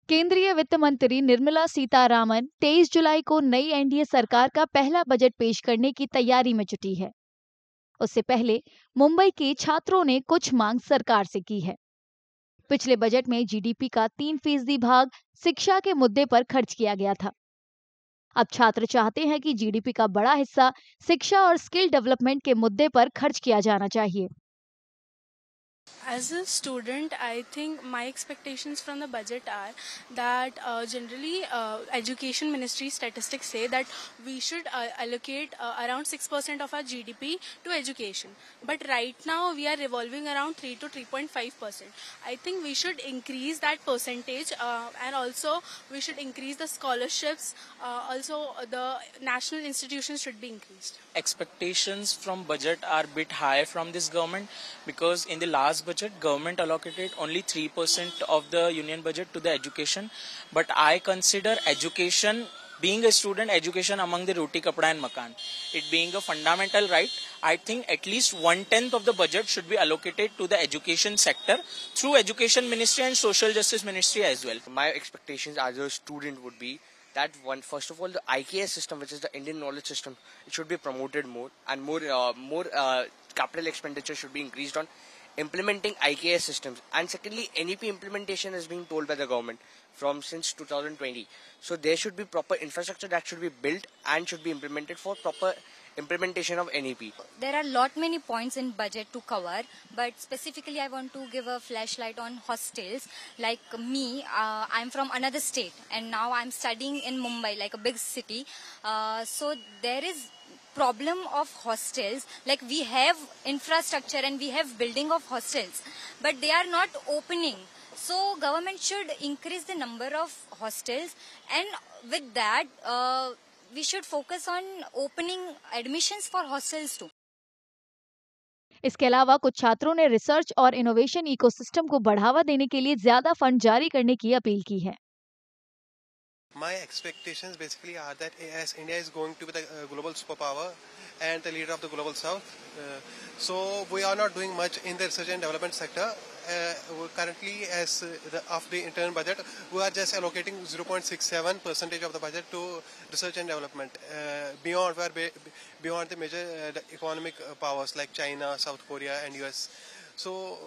केंद्रीय वित्त मंत्री निर्मला सीतारामन 23 जुलाई को नई एनडीए सरकार का पहला बजट पेश करने की तैयारी में जुटी है। उससे पहले मुंबई के छात्रों ने कुछ मांग सरकार से की है। पिछले बजट में जीडीपी का 3% भाग शिक्षा के मुद्दे पर खर्च किया गया था। अब छात्र चाहते हैं कि जीडीपी का बड़ा हिस्सा शिक्षा और स्किल डेवलपमेंट के मुद्दे पर खर्च किया जाना चाहिए। As a student, I think my expectations from the budget are that generally education ministry statistics say that we should allocate around 6% of our GDP to education. But right now we are revolving around 3 to 3.5%. I think we should increase that percentage and also we should increase the scholarships. Also the national institutions should be increased. Expectations from budget are a bit high from this government because in the last budget government allocated only 3% of the union budget to the education, but I consider education, being a student, education among the roti kapda and makan, it being a fundamental right, I think at least 1/10 of the budget should be allocated to the education sector through education ministry and social justice ministry as well. My expectations as a student would be that first of all, the IKS system, which is the Indian knowledge system, it should be promoted more, and more capital expenditure should be increased on implementing IKS systems. And secondly, NEP implementation is being told by the government since 2020. So there should be proper infrastructure that should be built and should be implemented for proper implementation of NEP. There are lot many points in budget to cover, but specifically I want to give a flashlight on hostels. Like me, I'm from another state and now I'm studying in Mumbai, like a big city. So there is problem of hostels. Like we have infrastructure and we have building of hostels, but they are not opening. So government should increase the number of hostels, and with that we should focus on opening admissions for hostels too. इसके अलावा कुछ छात्रों ने research और innovation ecosystem को बढ़ावा देने के लिए ज्यादा फंड जारी करने की अपील की है। My expectations basically are that as India is going to be the global superpower and the leader of the global south, so we are not doing much in the research and development sector. Currently, as of the internal budget, we are just allocating 0.67% of the budget to research and development. Beyond the major economic powers like China, South Korea, and US. So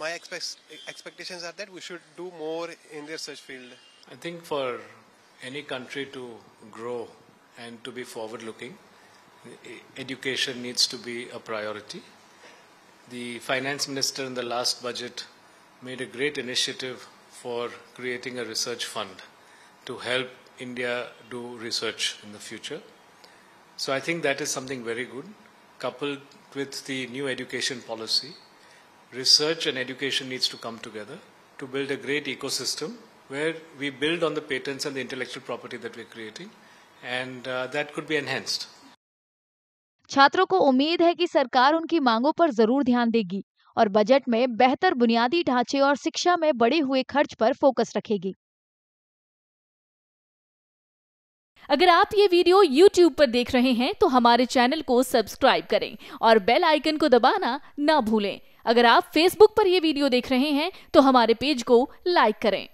my expectations are that we should do more in the research field. I think for any country to grow and to be forward-looking, education needs to be a priority. The finance minister in the last budget made a great initiative for creating a research fund to help India do research in the future. So I think that is something very good. Coupled with the new education policy, research and education needs to come together to build a great ecosystem where we build on the patents and the intellectual property that we're creating, and that could be enhanced. छात्रों को उम्मीद है कि सरकार उनकी मांगों पर जरूर ध्यान देगी और बजट में बेहतर बुनियादी ढांचे और शिक्षा में बढ़े हुए खर्च पर फोकस रखेगी। अगर आप ये वीडियो YouTube पर देख रहे हैं तो हमारे चैनल को सब्सक्राइब करें और बेल आइकन को दबाना ना भूलें। अगर आप Facebook पर ये वीडियो देख रहे हैं तो हमारे पेज को लाइक करें।